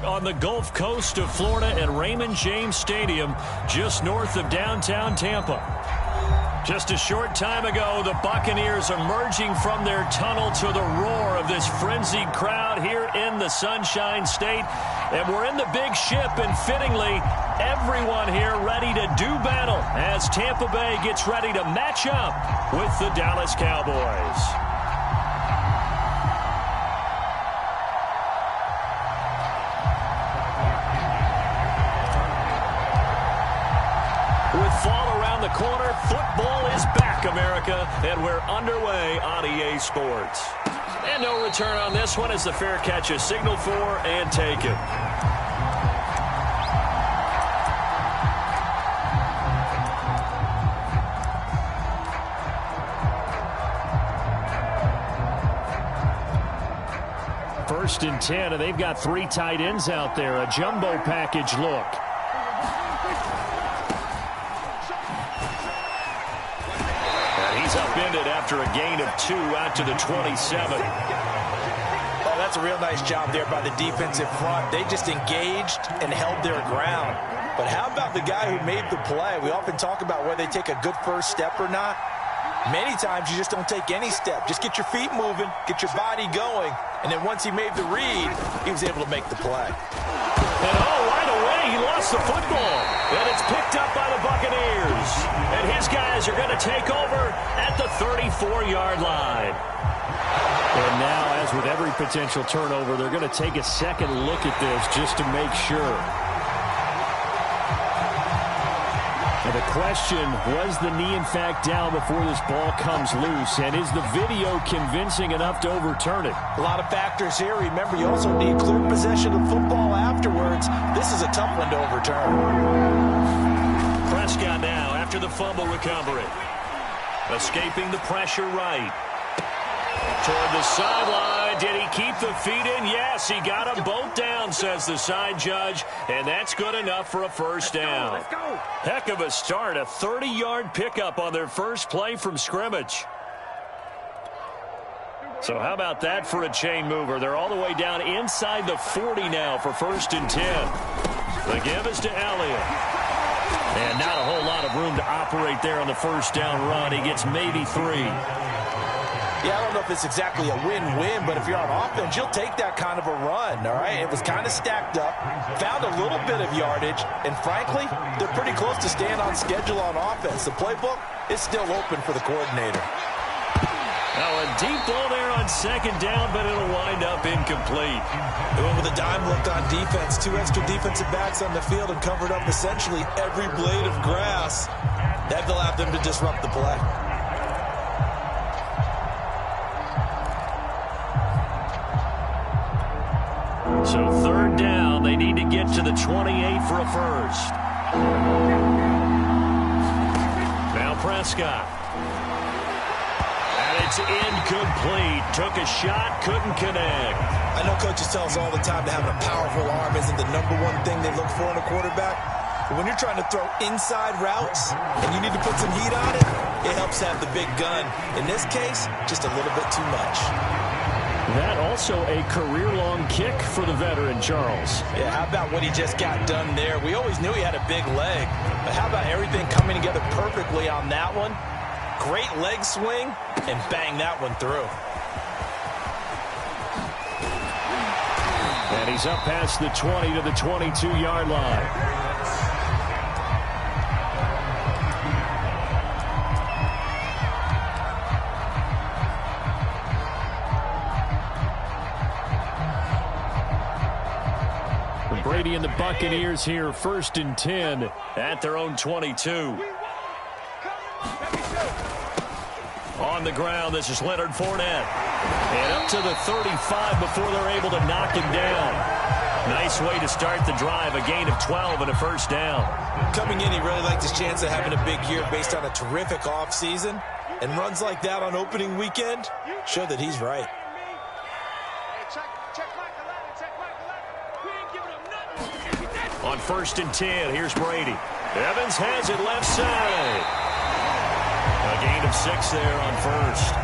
On the Gulf Coast of Florida at Raymond James Stadium, just north of downtown Tampa. Just a short time ago, the Buccaneers emerging from their tunnel to the roar of this frenzied crowd here in the Sunshine State. And we're in the big ship, and fittingly, everyone here ready to do battle as Tampa Bay gets ready to match up with the Dallas Cowboys. With fall around the corner, football is back, America, and we're underway on EA Sports. And no return on this one as the fair catch is signaled for and taken. First and 10, and they've got 3 tight ends out there. A jumbo package look. He's upended after a gain of 2 out to the 27. Oh, that's a real nice job there by the defensive front. They just engaged and held their ground. But how about the guy who made the play? We often talk about whether they take a good first step or not. Many times you just don't take any step. Just get your feet moving, get your body going, and then once he made the read, he was able to make the play. And right away, he lost the football. And it's picked up by the Buccaneers. And his guys are going to take over at the 34-yard line. And now, as with every potential turnover, they're going to take a second look at this just to make sure. And the question, was the knee in fact down before this ball comes loose? And is the video convincing enough to overturn it? A lot of factors here. Remember, you also need clear possession of football afterwards. This is a tough one to overturn. Prescott now after the fumble recovery. Escaping the pressure right. Toward the sideline. Did he keep the feet in? Yes, he got them both down, says the side judge. And that's good enough for a first down. Let's go. Heck of a start. A 30-yard pickup on their first play from scrimmage. So how about that for a chain mover? They're all the way down inside the 40 now for first and 10. The give is to Elliott. And not a whole lot of room to operate there on the first down run. He gets maybe 3. Yeah, I don't know if it's exactly a win-win, but if you're on offense, you'll take that kind of a run, all right? It was kind of stacked up, found a little bit of yardage, and frankly, they're pretty close to staying on schedule on offense. The playbook is still open for the coordinator. Now a deep ball there on second down, but it'll wind up incomplete. They went with a dime look on defense. 2 extra defensive backs on the field and covered up essentially every blade of grass. That allowed them to disrupt the play. So third down, they need to get to the 28 for a first. Now Prescott. And it's incomplete. Took a shot, couldn't connect. I know coaches tell us all the time that having a powerful arm isn't the #1 thing they look for in a quarterback. But when you're trying to throw inside routes and you need to put some heat on it, it helps have the big gun. In this case, just a little bit too much. That also a career-long kick for the veteran, Charles. Yeah, how about what he just got done there? We always knew he had a big leg, but how about everything coming together perfectly on that one? Great leg swing, and bang that one through. And he's up past the 20 to the 22-yard line. Brady and the Buccaneers here, first and 10 at their own 22. On the ground, this is Leonard Fournette. And up to the 35 before they're able to knock him down. Nice way to start the drive, a gain of 12 and a first down. Coming in, he really liked his chance of having a big year based on a terrific offseason. And runs like that on opening weekend show that he's right. On first and 10, here's Brady. Evans has it left side. A gain of 6 there on first.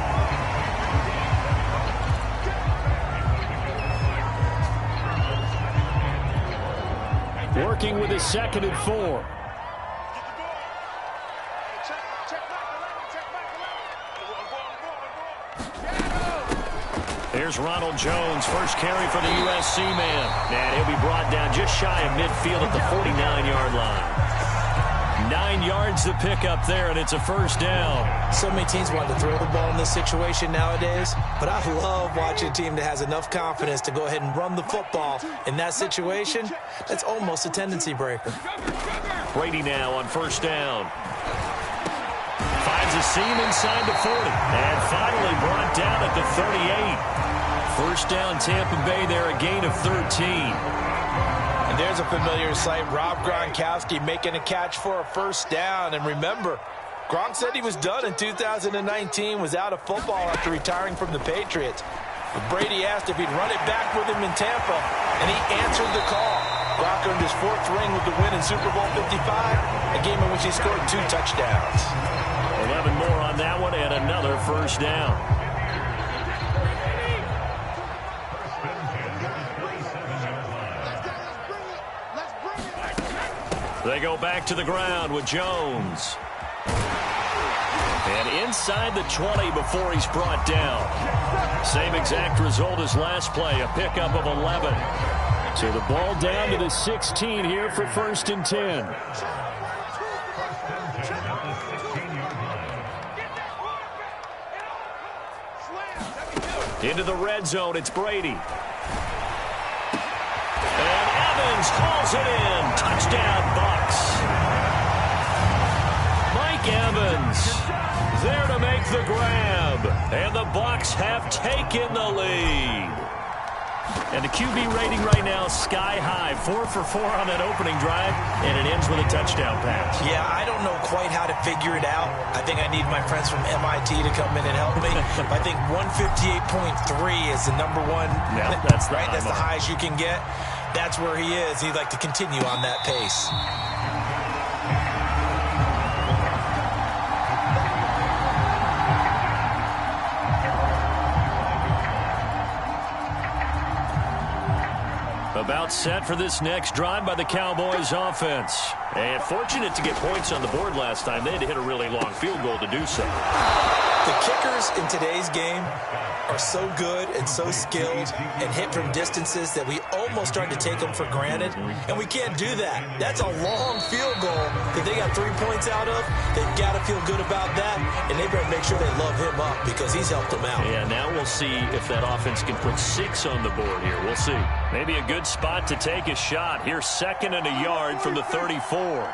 working with his 2nd and 4. Here's Ronald Jones, first carry for the USC man. And he'll be brought down just shy of midfield at the 49-yard line. 9 yards to pick up there, and it's a first down. So many teams want to throw the ball in this situation nowadays, but I love watching a team that has enough confidence to go ahead and run the football. In that situation, that's almost a tendency breaker. Brady now on first down. Finds a seam inside the 40, and finally brought down at the 38. First down, Tampa Bay there, a gain of 13. And there's a familiar sight. Rob Gronkowski making a catch for a first down. And remember, Gronk said he was done in 2019, was out of football after retiring from the Patriots. But Brady asked if he'd run it back with him in Tampa, and he answered the call. Gronk earned his 4th ring with the win in Super Bowl 55, a game in which he scored 2 touchdowns. 11 more on that one, and another first down. They go back to the ground with Jones. And inside the 20 before he's brought down. Same exact result as last play, a pickup of 11. So the ball down to the 16 here for 1st and 10. Into the red zone, it's Brady. And Evans calls it in. Touchdown, Bucs. Mike Evans there to make the grab. And the Bucs have taken the lead. And the QB rating right now, sky high. 4 for 4 on that opening drive, and it ends with a touchdown pass. Yeah, I don't know quite how to figure it out. I think I need my friends from MIT to come in and help me. I think 158.3 is the number one. Yeah, that's right. That's the highest you can get. That's where he is. He'd like to continue on that pace. About set for this next drive by the Cowboys offense. And fortunate to get points on the board last time. They had to hit a really long field goal to do so. The kickers in today's game are so good and so skilled and hit from distances that we almost start to take them for granted. And we can't do that. That's a long field goal that they got 3 points out of. They've got to feel good about that. And they better make sure they love him up because he's helped them out. Yeah, now we'll see if that offense can put 6 on the board here. We'll see. Maybe a good spot to take a shot. Here's 2nd and a yard from the 34.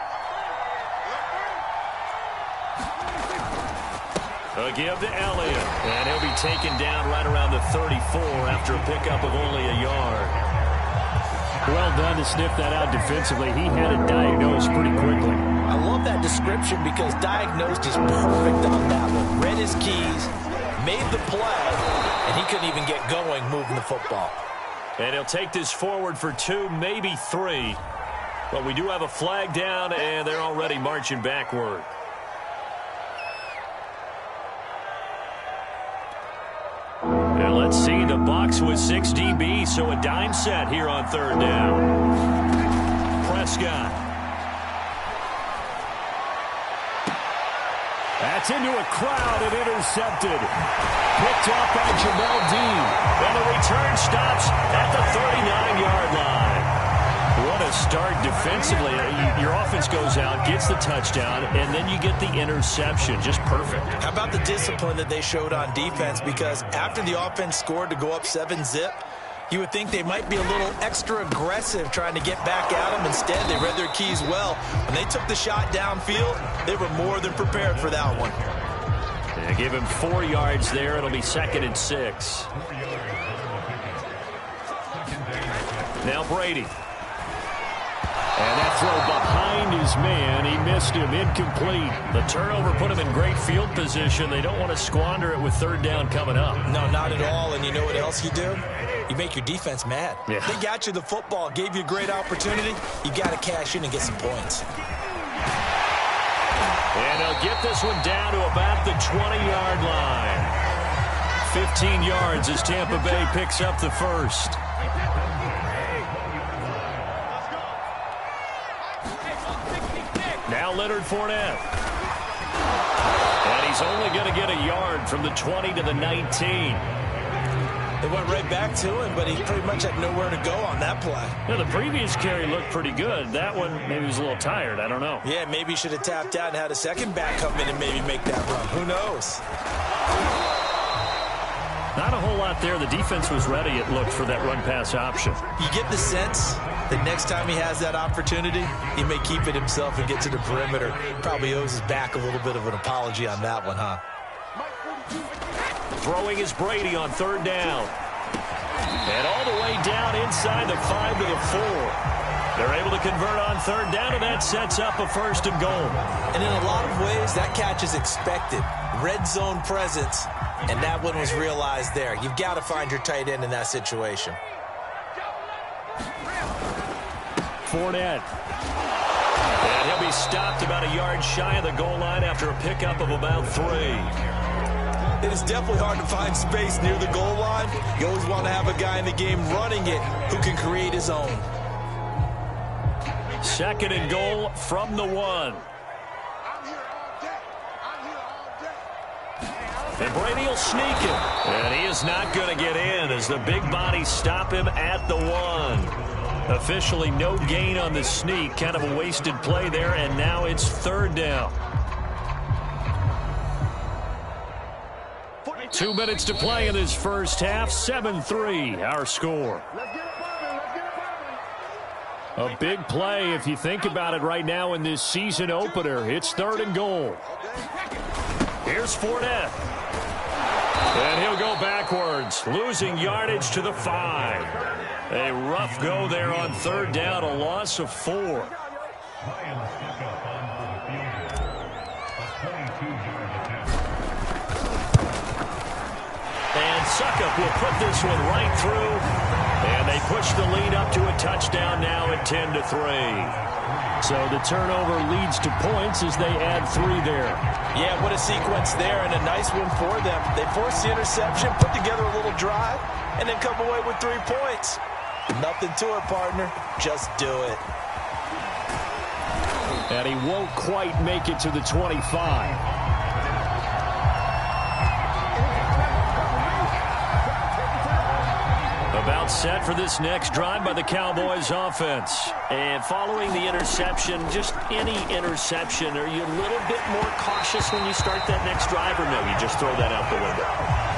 A give to Elliott, and he'll be taken down right around the 34 after a pickup of only a yard. Well done to sniff that out defensively. He had it diagnosed pretty quickly. I love that description because diagnosed is perfect on that one. Read his keys, made the play, and he couldn't even get going moving the football. And he'll take this forward for 2, maybe 3. But we do have a flag down, and they're already marching backward. And let's see, the Bucs with 6 DB, so a dime set here on 3rd down. Prescott. That's into a crowd and intercepted. Picked off by Jamel Dean. And the return stops at the 39-yard line. What a start defensively. Your offense goes out, gets the touchdown, and then you get the interception. Just perfect. How about the discipline that they showed on defense? Because after the offense scored to go up 7-zip, you would think they might be a little extra aggressive trying to get back at them. Instead, they read their keys well. When they took the shot downfield, they were more than prepared for that one. They give him 4 yards there. It'll be 2nd and 6. Now Brady. And that throw behind his man. He missed him. Incomplete. The turnover put him in great field position. They don't want to squander it with 3rd down coming up. No, not at all. And you know what else you do? You make your defense mad. Yeah. They got you the football, gave you a great opportunity. You got to cash in and get some points. And they'll get this one down to about the 20-yard line. 15 yards as Tampa Bay picks up the first. Leonard Fournette. And he's only going to get a yard from the 20 to the 19. They went right back to him, but he pretty much had nowhere to go on that play. Yeah, the previous carry looked pretty good. That one, maybe he was a little tired. I don't know. Yeah, maybe he should have tapped out and had a second back come in and maybe make that run. Who knows? Not a whole lot there. The defense was ready, it looked, for that run-pass option. You get the sense that next time he has that opportunity, he may keep it himself and get to the perimeter. Probably owes his back a little bit of an apology on that one, huh? Throwing is Brady on third down. And all the way down inside the 5 to the 4. They're able to convert on third down, and that sets up a first and goal. And in a lot of ways, that catch is expected. Red zone presence, and that one was realized there. You've got to find your tight end in that situation. Fournette. And he'll be stopped about a yard shy of the goal line after a pickup of about 3. It is definitely hard to find space near the goal line. You always want to have a guy in the game running it who can create his own. Second and goal from the 1. And Brady will sneak him. And he is not going to get in as the big bodies stop him at the 1. Officially no gain on the sneak. Kind of a wasted play there, and now it's third down. 2 minutes to play in this first half. 7-3, our score. A big play if you think about it right now in this season opener. It's third and goal. Here's Fournette. And he'll go backwards, losing yardage to the 5. A rough go there on third down, a loss of 4. And Suckup will put this one right through. And they push the lead up to a touchdown now at 10-3. So the turnover leads to points as they add 3 there. Yeah, what a sequence there, and a nice one for them. They forced the interception, put together a little drive, and then come away with 3 points. Nothing to it, partner. Just do it. And he won't quite make it to the 25. About set for this next drive by the Cowboys offense. And following the interception, just any interception, are you a little bit more cautious when you start that next drive, or no, you just throw that out the window?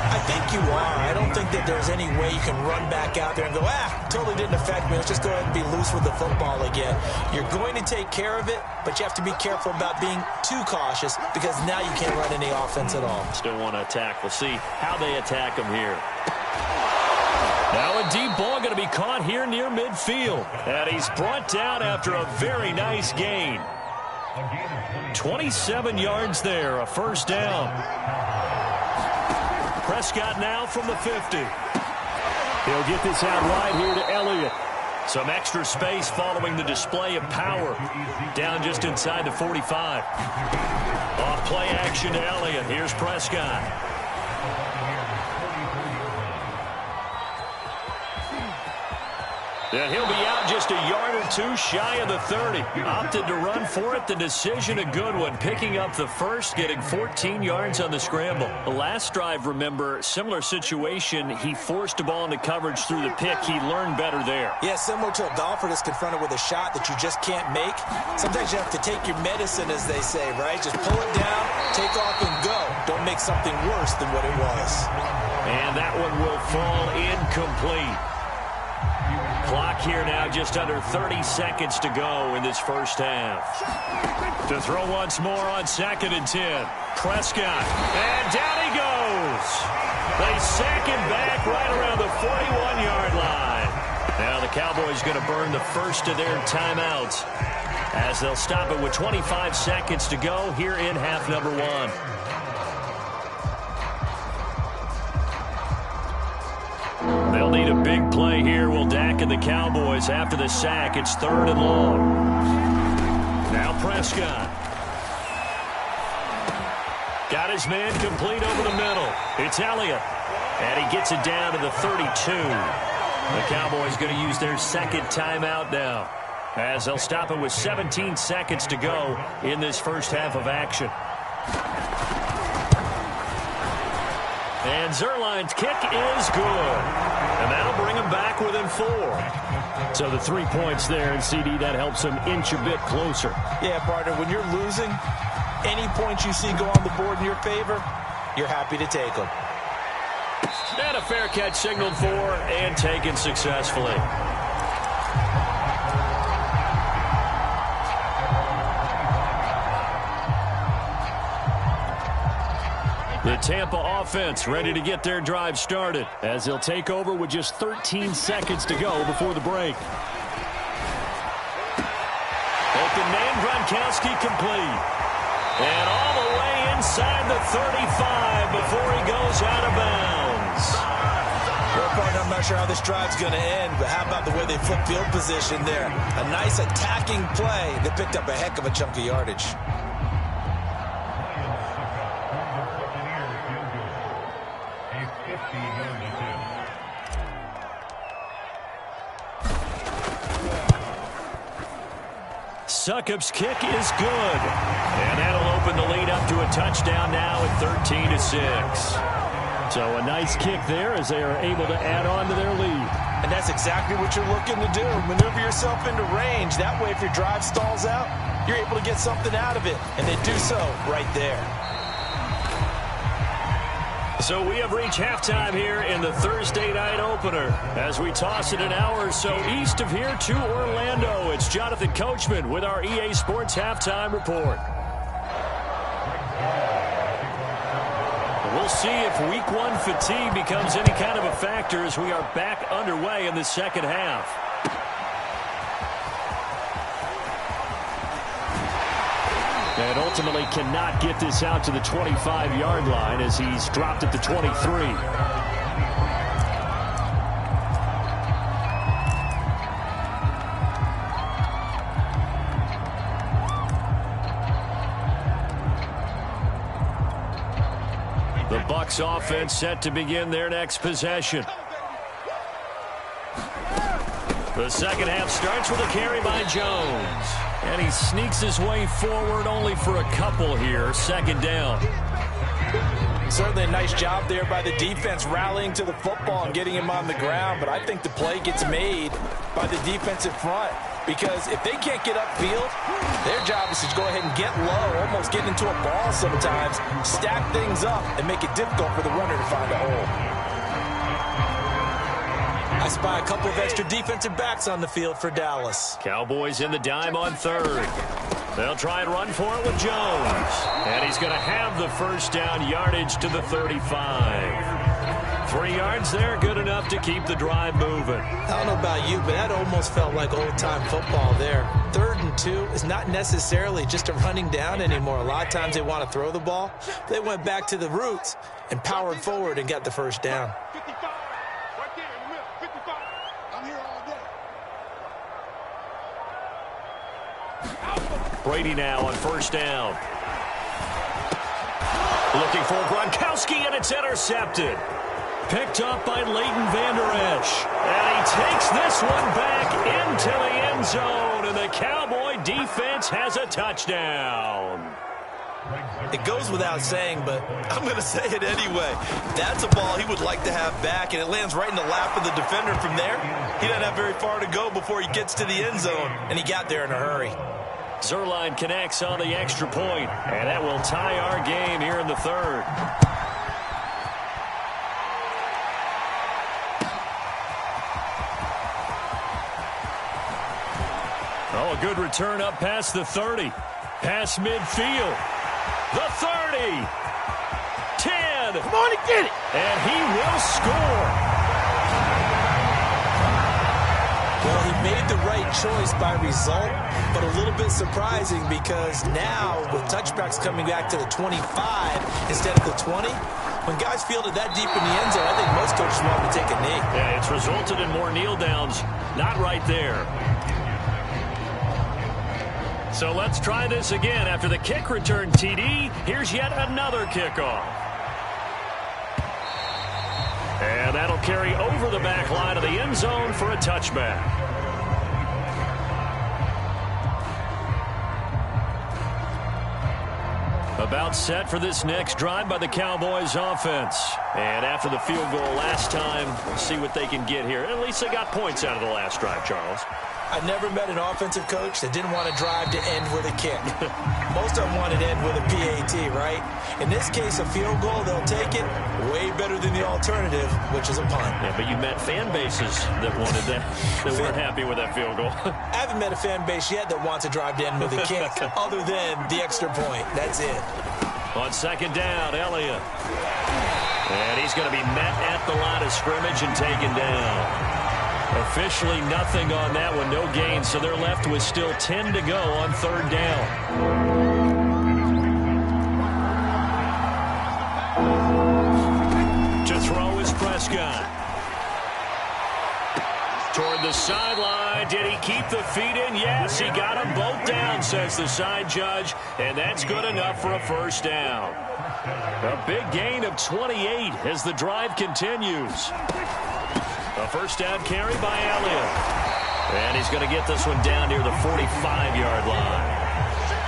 I think you are. I don't think that there's any way you can run back out there and go, totally didn't affect me. Let's just go ahead and be loose with the football again. You're going to take care of it, but you have to be careful about being too cautious because now you can't run any offense at all. Still want to attack. We'll see how they attack them here. Now a deep ball going to be caught here near midfield. And he's brought down after a very nice gain. 27 yards there, a first down. Prescott now from the 50. He'll get this out wide here to Elliott. Some extra space following the display of power. Down just inside the 45. Off play action to Elliott. Here's Prescott. And he'll be out just a yard or 2 shy of the 30. Opted to run for it. The decision a good one. Picking up the first, getting 14 yards on the scramble. The last drive, remember, similar situation. He forced a ball into coverage through the pick. He learned better there. Yeah, similar to a golfer that's confronted with a shot that you just can't make. Sometimes you have to take your medicine, as they say, right? Just pull it down, take off, and go. Don't make something worse than what it was. And that one will fall incomplete. Clock here now, just under 30 seconds to go in this first half. To throw once more on 2nd and 10. Prescott, and down he goes. They sack him back right around the 41-yard line. Now the Cowboys going to burn the first of their timeouts as they'll stop it with 25 seconds to go here in half number 1. They'll need a big play here. Will Dak and the Cowboys after the sack. It's 3rd and long. Now Prescott. Got his man complete over the middle. It's Elliott. And he gets it down to the 32. The Cowboys going to use their second timeout now. as they'll stop it with 17 seconds to go in this first half of action. And Zuerlein's kick is good. And that'll bring him back within 4. So the 3 points there, and CD, that helps him inch a bit closer. Yeah, partner, when you're losing, any points you see go on the board in your favor, you're happy to take them. And a fair catch signaled for and taken successfully. The Tampa offense ready to get their drive started as they'll take over with just 13 seconds to go before the break. Open man, Gronkowski complete. And all the way inside the 35 before he goes out of bounds. Well, partner, I'm not sure how this drive's going to end, but how about the way they flip field position there? A nice attacking play that picked up a heck of a chunk of yardage. Succop's kick is good. And that'll open the lead up to a touchdown now at 13-6. So a nice kick there as they are able to add on to their lead. And that's exactly what you're looking to do. Maneuver yourself into range. That way, if your drive stalls out, you're able to get something out of it. And they do so right there. So we have reached halftime here in the Thursday night opener as we toss it an hour or so east of here to Orlando. It's Jonathan Coachman with our EA Sports Halftime Report. We'll see if week 1 fatigue becomes any kind of a factor as we are back underway in the second half. And ultimately cannot get this out to the 25-yard line as he's dropped at the 23. The Bucs offense set to begin their next possession. The second half starts with a carry by Jones. And he sneaks his way forward only for a couple here. Second down. Certainly a nice job there by the defense rallying to the football and getting him on the ground. But I think the play gets made by the defensive front. Because if they can't get upfield, their job is to go ahead and get low, almost get into a ball sometimes, stack things up, and make it difficult for the runner to find a hole. I spy a couple of extra defensive backs on the field for Dallas. Cowboys in the dime on third. They'll try and run for it with Jones. And he's going to have the first down yardage to the 35. 3 yards there, good enough to keep the drive moving. I don't know about you, but that almost felt like old-time football there. 3rd and 2 is not necessarily just a running down anymore. A lot of times they want to throw the ball. They went back to the roots and powered forward and got the first down. Brady now on first down. Looking for Gronkowski, and it's intercepted. Picked up by Leighton Vander Esch. And he takes this one back into the end zone, and the Cowboy defense has a touchdown. It goes without saying, but I'm going to say it anyway. That's a ball he would like to have back, and it lands right in the lap of the defender from there. He doesn't have very far to go before he gets to the end zone, and he got there in a hurry. Zuerlein connects on the extra point, and that will tie our game here in the third. Oh, a good return up past the 30. Past midfield. The 30. 10. Come on and get it. And he will score. Well, he made the right choice by result, but a little bit surprising because now with touchbacks coming back to the 25 instead of the 20, when guys fielded that deep in the end zone, I think most coaches want to take a knee. Yeah, it's resulted in more kneel downs. Not right there. So let's try this again. After the kick return TD, here's yet another kickoff. And that'll carry over the back line of the end zone for a touchback. About set for this next drive by the Cowboys offense. And after the field goal last time, we'll see what they can get here. At least they got points out of the last drive, Charles. I never met an offensive coach that didn't want to drive to end with a kick. Most of them wanted to end with a PAT, right? In this case, a field goal, they'll take it way better than the alternative, which is a punt. Yeah, but you met fan bases that wanted that, that weren't happy with that field goal. I haven't met a fan base yet that wants to drive to end with a kick, other than the extra point. That's it. On second down, Elliott. And he's going to be met at the line of scrimmage and taken down. Officially nothing on that one, no gain, so they're left with still 10 to go on third down. To throw is Prescott. Toward the sideline. Did he keep the feet in? Yes, he got them both down, says the side judge, and that's good enough for a first down. A big gain of 28 as the drive continues. A first down carry by Elliott. And he's going to get this one down near the 45-yard line.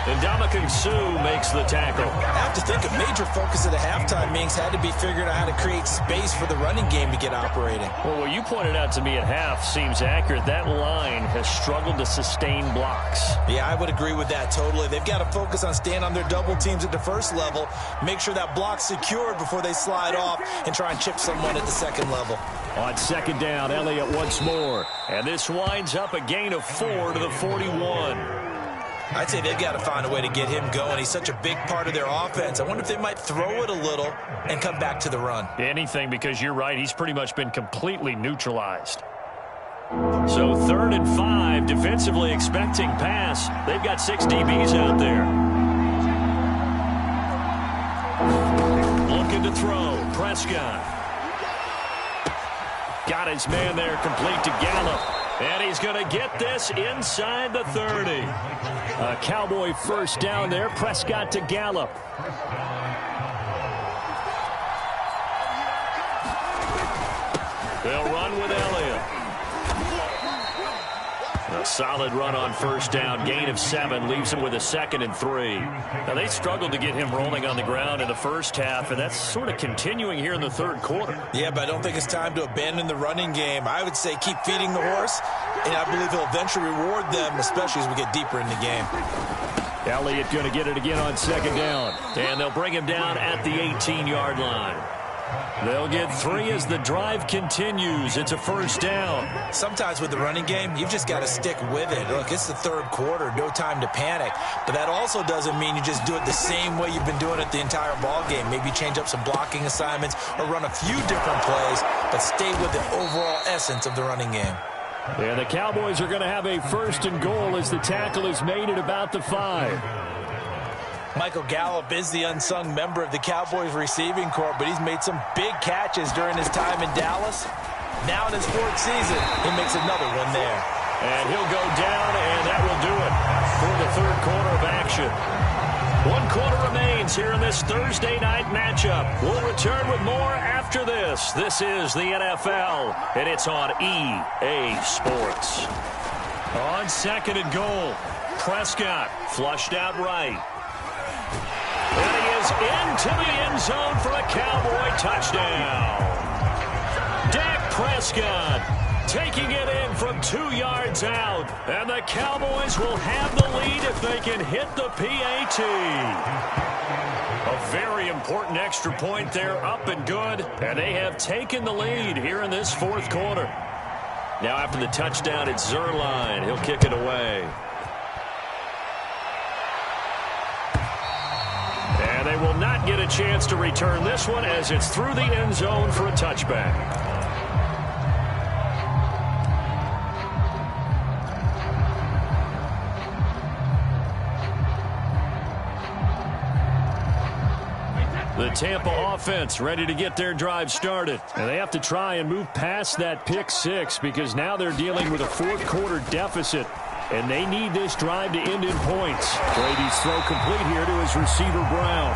And Ndamukong Suh makes the tackle. I have to think a major focus at a halftime meetings had to be figuring out how to create space for the running game to get operating. Well, what you pointed out to me at half seems accurate. That line has struggled to sustain blocks. Yeah, I would agree with that totally. They've got to focus on staying on their double teams at the first level, make sure that block's secured before they slide off and try and chip someone at the second level. On second down, Elliott once more. And this winds up a gain of 4 to the 41. I'd say they've got to find a way to get him going. He's such a big part of their offense. I wonder if they might throw it a little and come back to the run. Anything, because you're right. He's pretty much been completely neutralized. So 3rd and 5, defensively expecting pass. They've got 6 DBs out there. Looking to throw. Prescott. Got his man there, complete to Gallup. And he's going to get this inside the 30. A Cowboy first down there. Prescott to Gallup. They'll run with Elliott. A solid run on first down. Gain of 7 leaves him with a 2nd and 3. Now, they struggled to get him rolling on the ground in the first half, and that's sort of continuing here in the third quarter. Yeah, but I don't think it's time to abandon the running game. I would say keep feeding the horse, and I believe he'll eventually reward them, especially as we get deeper in the game. Elliott going to get it again on second down, and they'll bring him down at the 18-yard line. They'll get 3 as the drive continues. It's a first down. Sometimes with the running game, you've just got to stick with it. Look, it's the third quarter, no time to panic. But that also doesn't mean you just do it the same way you've been doing it the entire ball game. Maybe change up some blocking assignments or run a few different plays, but stay with the overall essence of the running game. And the Cowboys are going to have a 1st and goal as the tackle is made at about the 5. Michael Gallup is the unsung member of the Cowboys receiving corps, but he's made some big catches during his time in Dallas. Now in his 4th season, he makes another one there. And he'll go down, and that will do it for the third quarter of action. 1 quarter remains here in this Thursday night matchup. We'll return with more after this. This is the NFL, and it's on EA Sports. On 2nd and goal, Prescott flushed out right. And he is into the end zone for a Cowboy touchdown. Dak Prescott taking it in from 2 yards out. And the Cowboys will have the lead if they can hit the PAT. A very important extra point there, up and good. And they have taken the lead here in this 4th quarter. Now after the touchdown, it's Zerline. He'll kick it away. And they will not get a chance to return this one as it's through the end zone for a touchback. The Tampa offense ready to get their drive started. And they have to try and move past that pick 6 because now they're dealing with a 4th quarter deficit. And they need this drive to end in points. Brady's throw complete here to his receiver, Brown.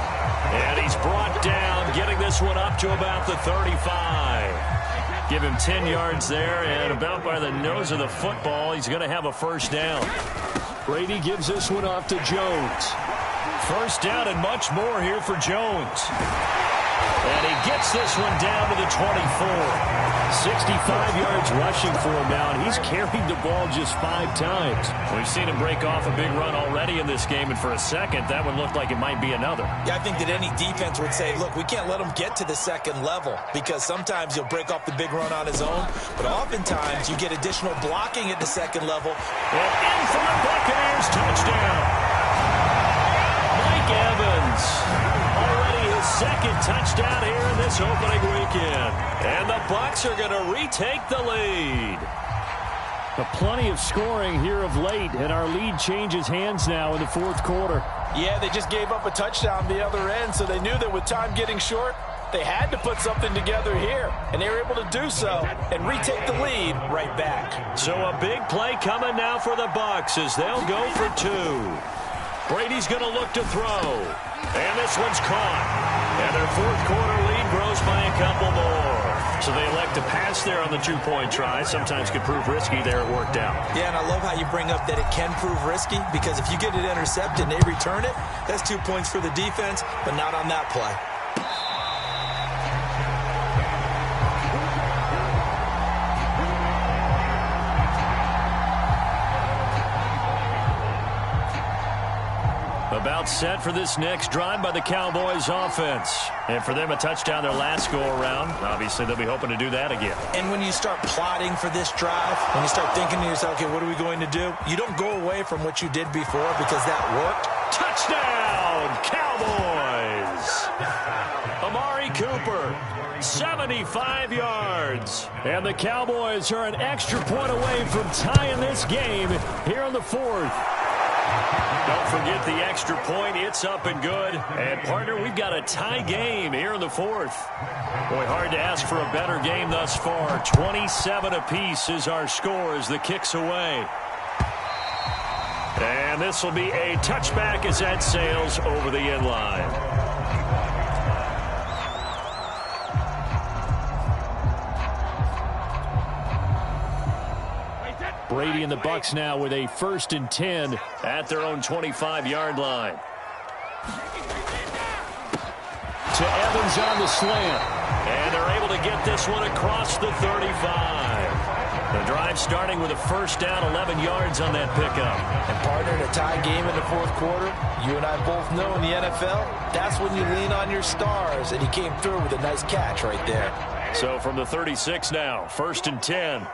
And he's brought down, getting this one up to about the 35. Give him 10 yards there, and about by the nose of the football, he's going to have a first down. Brady gives this one off to Jones. First down and much more here for Jones. And he gets this one down to the 24. 65 yards rushing for him now, and he's carried the ball just 5 times. We've seen him break off a big run already in this game, and for a second, that one looked like it might be another. Yeah, I think that any defense would say, look, we can't let him get to the second level, because sometimes he'll break off the big run on his own, but oftentimes you get additional blocking at the second level. And in for the Buccaneers, touchdown. Mike Evans, already his second touchdown here in this opening weekend. And the Bucs are going to retake the lead. Plenty of scoring here of late, and our lead changes hands now in the fourth quarter. Yeah, they just gave up a touchdown the other end, so they knew that with time getting short, they had to put something together here, and they were able to do so and retake the lead right back. So a big play coming now for the Bucs as they'll go for 2. Brady's going to look to throw. And this one's caught. And their fourth quarter lead grows by a couple more. So they elect to pass there on the 2-point try. Sometimes could prove risky. There it worked out. Yeah, and I love how you bring up that it can prove risky, because if you get it intercepted and they return it, that's 2 points for the defense, but not on that play. About set for this next drive by the Cowboys offense. And for them, a touchdown their last go-around. Obviously, they'll be hoping to do that again. And when you start plotting for this drive, when you start thinking to yourself, okay, what are we going to do? You don't go away from what you did before, because that worked. Touchdown, Cowboys! Amari Cooper, 75 yards. And the Cowboys are an extra point away from tying this game here in the fourth. Don't forget the extra point. It's up and good. And, partner, we've got a tie game here in the fourth. Boy, hard to ask for a better game thus far. 27 apiece is our score as the kick's away. And this will be a touchback as that sails over the end line. Brady and the Bucs now with a 1st and 10 at their own 25-yard line. To Evans on the slant. And they're able to get this one across the 35. The drive starting with a first down, 11 yards on that pickup. And, partner, in a tie game in the fourth quarter, you and I both know in the NFL, that's when you lean on your stars. And he came through with a nice catch right there. So from the 36 now, 1st and 10.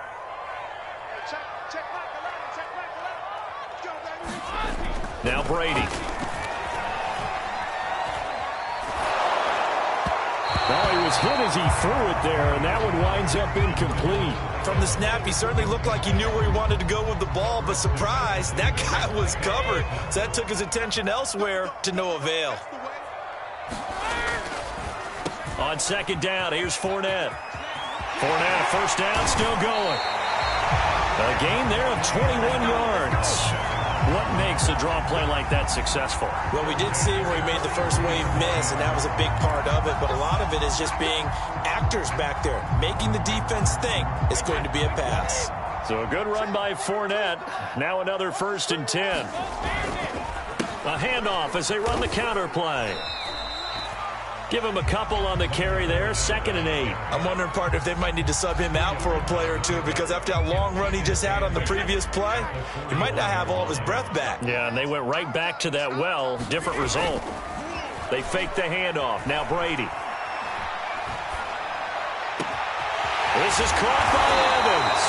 Now Brady. Well, he was hit as he threw it there, and that one winds up incomplete. From the snap, he certainly looked like he knew where he wanted to go with the ball, but surprise, that guy was covered. So that took his attention elsewhere to no avail. On 2nd down, here's Fournette. Fournette, first down, still going. A gain there of 21 yards. What makes a draw play like that successful? Well, we did see where he made the first wave miss, and that was a big part of it. But a lot of it is just being actors back there, making the defense think it's going to be a pass. So a good run by Fournette. Now another 1st and 10. A handoff as they run the counter play. Give him a couple on the carry there. 2nd and 8. I'm wondering, partner, if they might need to sub him out for a play or two, because after that long run he just had on the previous play, he might not have all of his breath back. Yeah, and they went right back to that well. Different result. They fake the handoff. Now Brady. This is caught by Evans.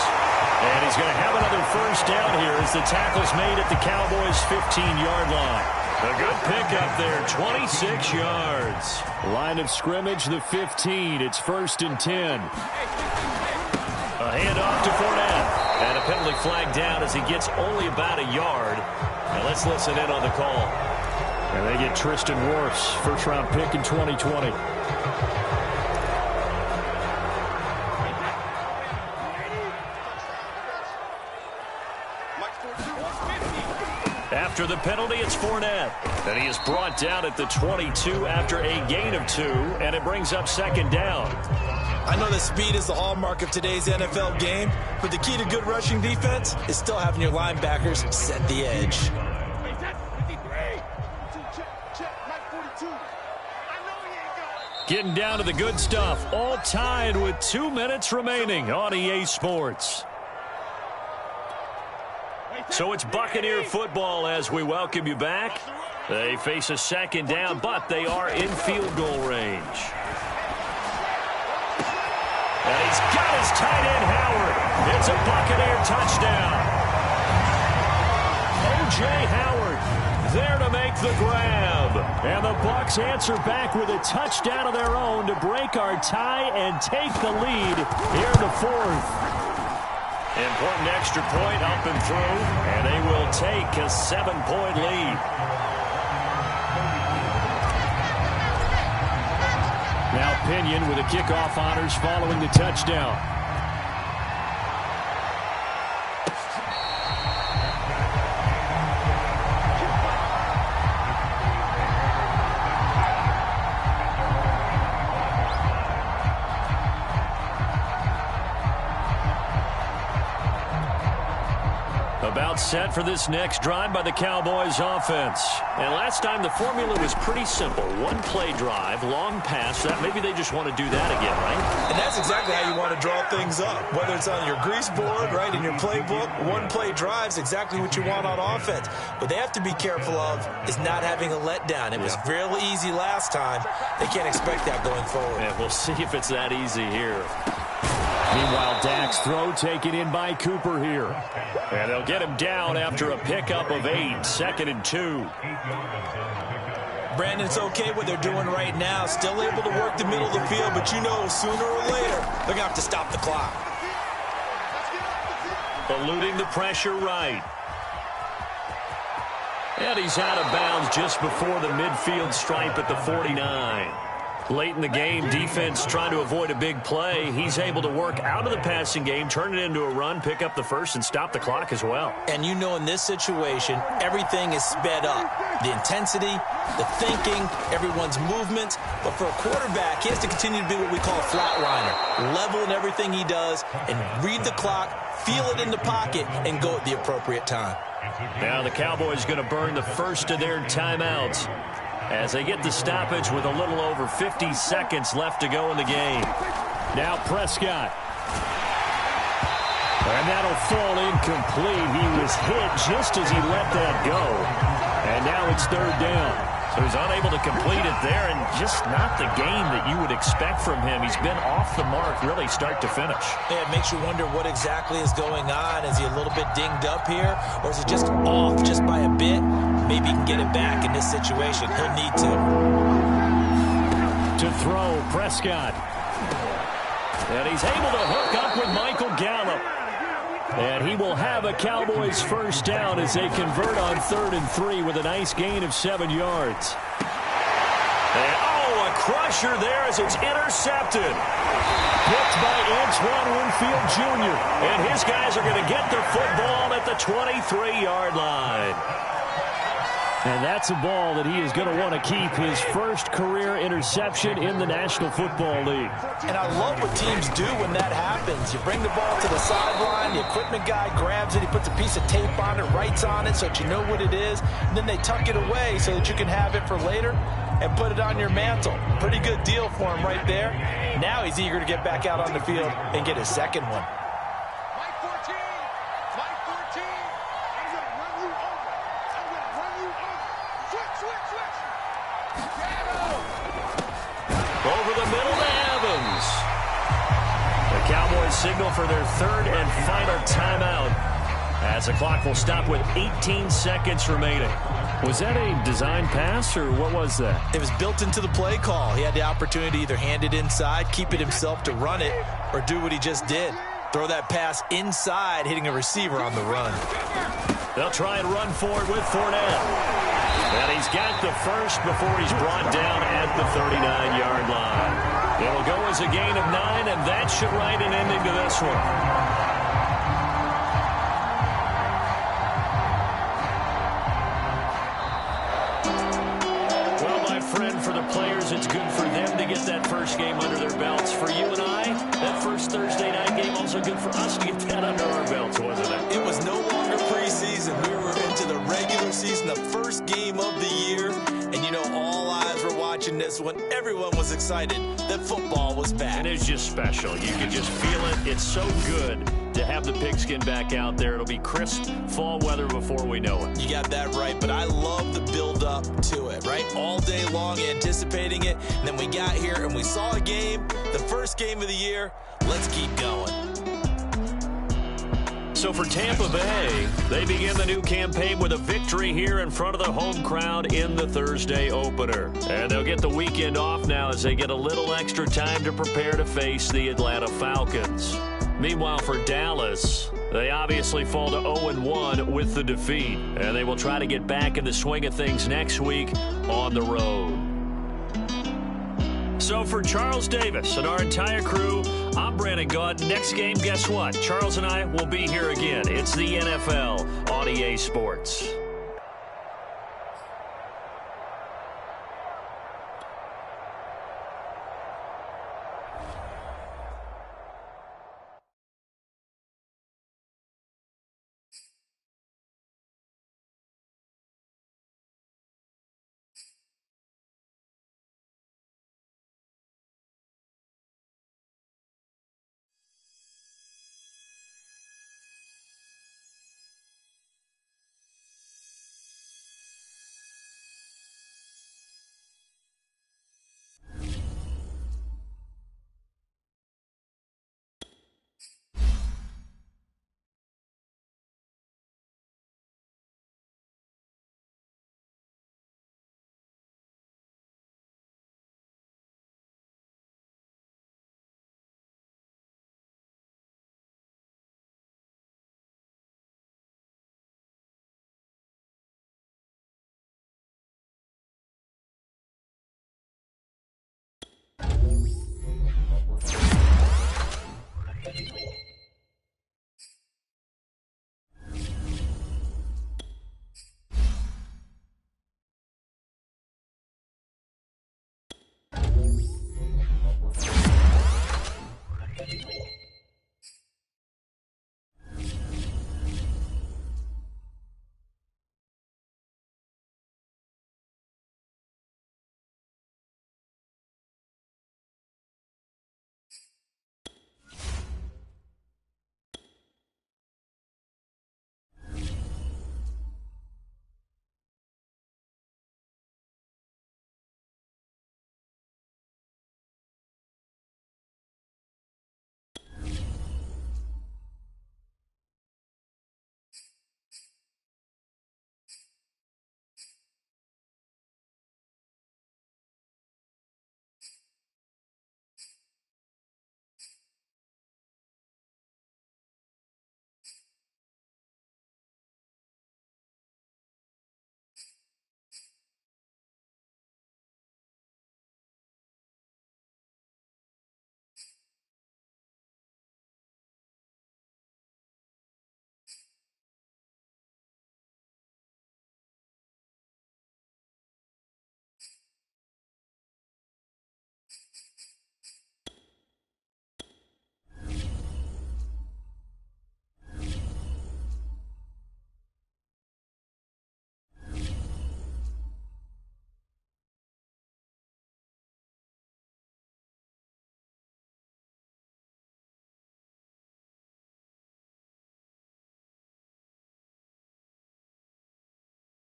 And he's going to have another first down here as the tackle's made at the Cowboys' 15-yard line. A good pickup there, 26 yards. Line of scrimmage, the 15. It's 1st and 10. A handoff to Fournette. And a penalty flag down as he gets only about a yard. Now let's listen in on the call. And they get Tristan Wirfs, first-round pick in 2020. After the penalty, it's Fournette. And he is brought down at the 22 after a gain of 2, and it brings up 2nd down. I know that speed is the hallmark of today's NFL game, but the key to good rushing defense is still having your linebackers set the edge. Getting down to the good stuff. All tied with 2 minutes remaining on EA Sports. So it's Buccaneer football as we welcome you back. They face a second down, but they are in field goal range. And he's got his tight end, Howard. It's a Buccaneer touchdown. O.J. Howard there to make the grab. And the Bucs answer back with a touchdown of their own to break our tie and take the lead here in the fourth. Important extra point up and through, and they will take a 7-point lead. Now Pinion with the kickoff honors following the touchdown. About set for this next drive by the Cowboys offense. And last time the formula was pretty simple. One play drive, long pass. That maybe they just want to do that again, right? And that's exactly how you want to draw things up. Whether it's on your grease board, right, in your playbook, one play drive's exactly what you want on offense. What they have to be careful of is not having a letdown. It was real easy last time. They can't expect that going forward. And we'll see if it's that easy here. Meanwhile, Dak's throw taken in by Cooper here. And they'll get him down after a pickup of 8, 2nd and 2. Brandon, it's okay what they're doing right now. Still able to work the middle of the field, but you know sooner or later they're going to have to stop the clock. Eluding the pressure right. And he's out of bounds just before the midfield stripe at the 49. Late in the game, defense trying to avoid a big play. He's able to work out of the passing game, turn it into a run, pick up the first, and stop the clock as well. And you know in this situation, everything is sped up. The intensity, the thinking, everyone's movement. But for a quarterback, he has to continue to be what we call a flatliner. Level in everything he does and read the clock, feel it in the pocket, and go at the appropriate time. Now the Cowboys going to burn the first of their timeouts as they get the stoppage with a little over 50 seconds left to go in the game. Now Prescott. And that'll fall incomplete. He was hit just as he let that go. And now it's 3rd down. So he's unable to complete it there, and just not the game that you would expect from him. He's been off the mark really start to finish. Yeah, it makes you wonder what exactly is going on. Is he a little bit dinged up here, or is it just off just by a bit? Maybe he can get it back in this situation. He'll need to. To throw, Prescott. And he's able to hook up with Michael Gallup. And he will have a Cowboys first down as they convert on 3rd and 3 with a nice gain of 7 yards. And, a crusher there as it's intercepted. Picked by Antoine Winfield Jr. And his guys are going to get their football at the 23-yard line. And that's a ball that he is going to want to keep, his first career interception in the National Football League. And I love what teams do when that happens. You bring the ball to the sideline, the equipment guy grabs it, he puts a piece of tape on it, writes on it so that you know what it is, and then they tuck it away so that you can have it for later and put it on your mantle. Pretty good deal for him right there. Now he's eager to get back out on the field and get his second one. Over the middle to Evans. The Cowboys signal for their 3rd and final timeout as the clock will stop with 18 seconds remaining. Was that a design pass, or what was that? It was built into the play call. He had the opportunity to either hand it inside, keep it himself to run it, or do what he just did. Throw that pass inside, hitting a receiver on the run. They'll try and run forward with Fournette. And he's got the first before he's brought down at the 39-yard line. It'll go as a gain of 9, and that should write an ending to this one. Well, my friend, for the players, it's good for them to get that first game under their belts. For you and I, that first Thursday night game also good for us to get that under our belts, wasn't it? It was no longer preseason. We were into the regular season, the first game of the year, and you know all eyes were watching watching this one. Everyone was excited that football was back. And it's just special. You can just feel it. It's so good to have the pigskin back out there. It'll be crisp fall weather before we know it. You got that right, but I love the build-up to it, right? All day long anticipating it, and then we got here and we saw a game, the first game of the year. Let's keep going. So for Tampa Bay, they begin the new campaign with a victory here in front of the home crowd in the Thursday opener. And they'll get the weekend off now as they get a little extra time to prepare to face the Atlanta Falcons. Meanwhile, for Dallas, they obviously fall to 0-1 with the defeat. And they will try to get back in the swing of things next week on the road. So for Charles Davis and our entire crew, I'm Brandon Gaud. Next game, guess what? Charles and I will be here again. It's the NFL on EA Sports.